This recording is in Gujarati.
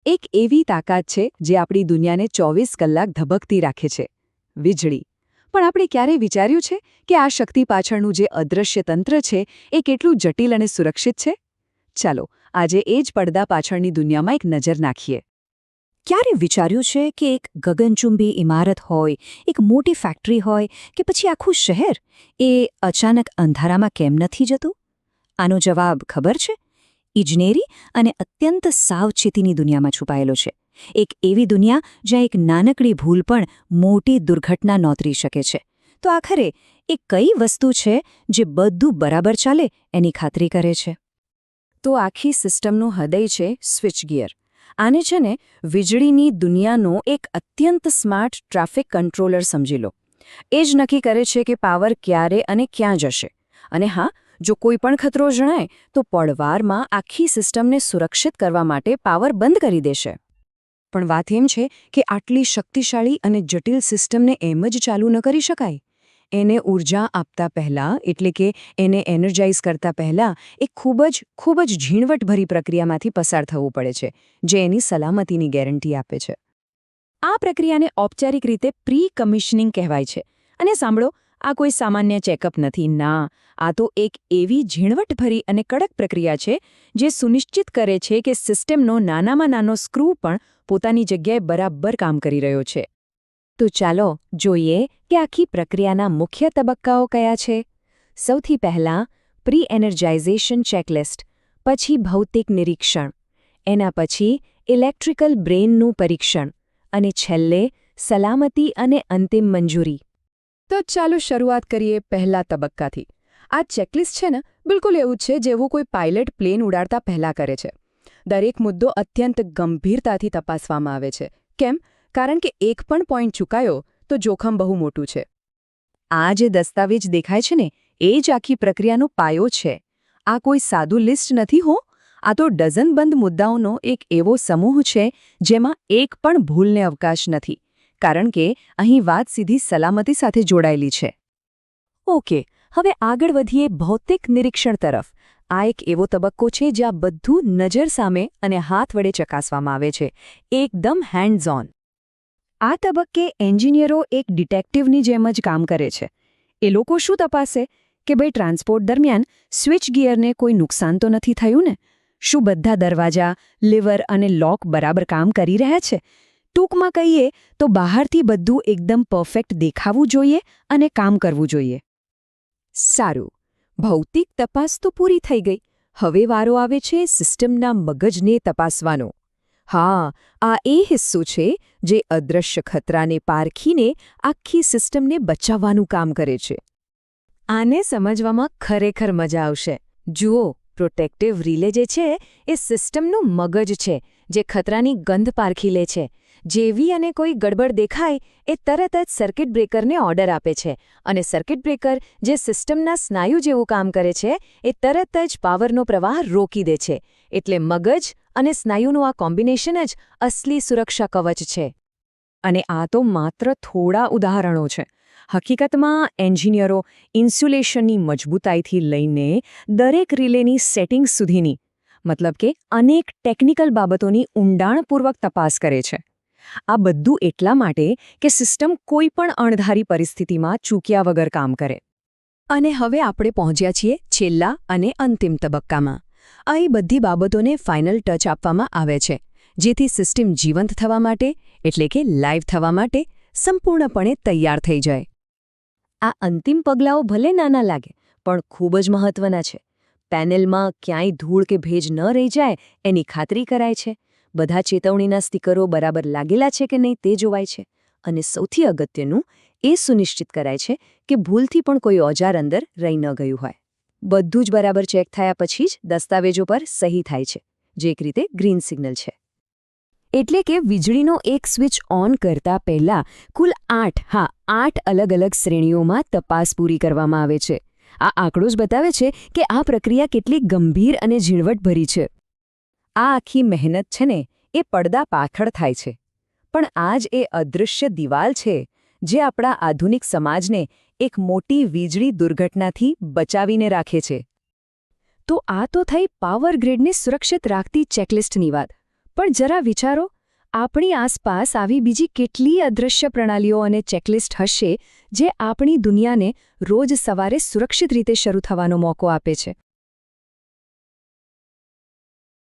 એક એવી તાકાત છે જે આપણી દુનિયાને 24 કલાક ધબકતી રાખે છે વીજળી. પણ આપણે ક્યારેય વિચાર્યું છે કે આ શક્તિ પાછળનું જે અદૃશ્ય તંત્ર છે એ કેટલું જટિલ અને સુરક્ષિત છે? ચાલો આજે એ જ પડદા પાછળની દુનિયામાં એક નજર નાખીએ. ક્યારે વિચાર્યું છે કે એક ગગનચુંબી ઇમારત હોય, એક મોટી ફેક્ટરી હોય કે પછી આખું શહેર એ અચાનક અંધારામાં કેમ નથી જતું? આનો જવાબ ખબર છે? ઇજનેરી અને અત્યંત સાવચેતીની દુનિયામાં છુપાયેલો છે. એક એવી દુનિયા જ્યાં એક નાનકડી ભૂલ પણ મોટી દુર્ઘટના નોતરી શકે છે. તો આખરે એ કઈ વસ્તુ છે જે બધું બરાબર ચાલે એની ખાતરી કરે છે? તો આખી સિસ્ટમનું હૃદય છે સ્વિચ ગિયર. આને છે ને વીજળીની દુનિયાનો એક અત્યંત સ્માર્ટ ટ્રાફિક કંટ્રોલર સમજી લો. એ જ નક્કી કરે છે કે પાવર ક્યારે અને ક્યાં જશે. અને હા, જો કોઈ પણ ખતરો જણાય તો પળવારમાં આખી સિસ્ટમને સુરક્ષિત કરવા માટે પાવર બંધ કરી દેશે. પણ વાત એમ છે કે આટલી શક્તિશાળી અને જટિલ સિસ્ટમને એમ જ ચાલુ ન કરી શકાય. એને ઊર્જા આપતા પહેલાં, એટલે કે એને એનર્જાઇઝ કરતા પહેલાં એક ખૂબ જ ઝીણવટભરી પ્રક્રિયામાંથી પસાર થવું પડે છે, જે એની સલામતીની ગેરંટી આપે છે. આ પ્રક્રિયાને ઔપચારિક રીતે પ્રી કમિશનિંગ કહેવાય છે. અને સાંભળો, આ કોઈ સામાન્ય ચેકઅપ નથી. ના, આ તો એક એવી ઝીણવટભરી અને કડક પ્રક્રિયા છે જે સુનિશ્ચિત કરે છે કે સિસ્ટમનો નાનામાં નાનો સ્ક્રૂ પણ પોતાની જગ્યાએ બરાબર કામ કરી રહ્યો છે. તો ચાલો જોઈએ કે આખી પ્રક્રિયાના મુખ્ય તબક્કાઓ કયા છે. સૌથી પહેલાં પ્રી એનર્જાઇઝેશન ચેકલિસ્ટ, પછી ભૌતિક નિરીક્ષણ, એના પછી ઇલેક્ટ્રિકલ બ્રેનનું પરીક્ષણ અને છેલ્લે સલામતી અને અંતિમ મંજૂરી. તો ચાલો શરૂઆત કરીએ પહેલા તબક્કાથી. આ ચેકલિસ્ટ છે ને, બિલકુલ એવું છે જેવું કોઈ પાયલટ પ્લેન ઉડાડતા પહેલાં કરે છે. દરેક મુદ્દો અત્યંત ગંભીરતાથી તપાસવામાં આવે છે. કેમ? કારણ કે એક પણ પોઈન્ટ ચૂકાયો તો જોખમ બહુ મોટું છે. આ જે દસ્તાવેજ દેખાય છે ને, એ જ આખી પ્રક્રિયાનો પાયો છે. આ કોઈ સાદું લિસ્ટ નથી હો. આ તો ડઝનબંધ મુદ્દાઓનો એક એવો સમૂહ છે જેમાં એક પણ ભૂલને અવકાશ નથી. કારણ કે અહીં વાત સીધી સલામતી સાથે જોડાયેલી છે. ઓકે, હવે આગળ વધીએ ભૌતિક નિરીક્ષણ તરફ. આ એક એવો તબક્કો છે જ્યાં બધું નજર સામે અને હાથ વડે ચકાસવામાં આવે છે, એકદમ હેન્ડ્સ ઓન. આ તબક્કે એન્જિનિયરો એક ડિટેક્ટિવની જેમ જ કામ કરે છે. એ લોકો શું તપાસે કે ભાઈ ટ્રાન્સપોર્ટ દરમિયાન સ્વિચ ગિયરને કોઈ નુકસાન તો નથી થયું ને? શું બધા દરવાજા, લીવર અને લોક બરાબર કામ કરી રહ્યા છે? ટૂંકમાં કહીએ તો બહારથી બધું એકદમ પરફેક્ટ દેખાવું જોઈએ અને કામ કરવું જોઈએ. સારું, ભૌતિક તપાસ તો પૂરી થઈ ગઈ. હવે વારો આવે છે સિસ્ટમના મગજને તપાસવાનો. હા, આ એ હિસ્સો છે જે અદૃશ્ય ખતરાને પારખીને આખી સિસ્ટમને બચાવવાનું કામ કરે છે. આને સમજવામાં ખરેખર મજા આવશે. જુઓ, પ્રોટેક્ટિવ રિલે જે છે એ સિસ્ટમનું મગજ છે, જે ખતરાની ગંધ પારખી લે છે. જેવી અને કોઈ ગડબડ દેખાય એ તરત જ સર્કિટ બ્રેકરને ઓર્ડર આપે છે, અને સર્કિટ બ્રેકર, જે સિસ્ટમના સ્નાયુ જેવું કામ કરે છે, એ તરત જ પાવરનો પ્રવાહ રોકી દે છે. એટલે મગજ અને સ્નાયુનું આ કોમ્બિનેશન જ અસલી સુરક્ષા કવચ છે. અને આ તો માત્ર થોડા ઉદાહરણો છે. હકીકતમાં એન્જિનિયરો ઇન્સ્યુલેશનની મજબૂતાઈથી લઈને દરેક રિલેની સેટિંગ્સ સુધીની, મતલબ કે અનેક ટેકનિકલ બાબતોની ઊંડાણપૂર્વક તપાસ કરે છે. આ બધું એટલા માટે કે સિસ્ટમ કોઈ પણ અણધારી પરિસ્થિતિમાં ચૂક્યા વગર કામ કરે. અને હવે આપણે પહોંચ્યા છીએ છેલ્લા અને અંતિમ તબક્કામાં. અહીં બધી બાબતોને ફાઇનલ ટચ આપવામાં આવે છે, જેથી સિસ્ટમ જીવંત થવા માટે, એટલે કે લાઇવ થવા માટે સંપૂર્ણપણે તૈયાર થઈ જાય. આ અંતિમ પગલાઓ ભલે નાના લાગે, પણ ખૂબ જ મહત્વના છે. પેનલમાં ક્યાંય ધૂળ કે ભેજ ન રહી જાય એની ખાતરી કરાય છે. બધા ચેતવણીના સ્ટીકરો બરાબર લાગેલા છે કે નહીં તે જોવાય છે. અને સૌથી અગત્યનું, એ સુનિશ્ચિત કરાય છે કે ભૂલથી પણ કોઈ ઓજાર અંદર રહી ન ગયું હોય. બધું જ બરાબર ચેક થયા પછી જ દસ્તાવેજો પર સહી થાય છે, જે એક રીતે ગ્રીન સિગ્નલ છે. એટલે કે વીજળીનો એક સ્વિચ ઓન કરતા પહેલા કુલ 8 અલગ અલગ શ્રેણીઓમાં તપાસ પૂરી કરવામાં આવે છે. આ આંકડો જ બતાવે છે કે આ પ્રક્રિયા કેટલી ગંભીર અને ઝીણવટભરી છે. આ આખી મહેનત છે ને, એ પડદા પાછળ થાય છે. પણ આ જ એ અદૃશ્ય દિવાલ છે જે આપણા આધુનિક સમાજને એક મોટી વીજળી દુર્ઘટનાથી બચાવીને રાખે છે. તો આ તો થઈ પાવર ગ્રીડને સુરક્ષિત રાખતી ચેકલિસ્ટની વાત. પણ જરા વિચારો, આપણી આસપાસ આવી બીજી કેટલી અદૃશ્ય પ્રણાલીઓ અને ચેકલિસ્ટ હશે જે આપણી દુનિયાને રોજ સવારે સુરક્ષિત રીતે શરૂ થવાનો મોકો આપે છે.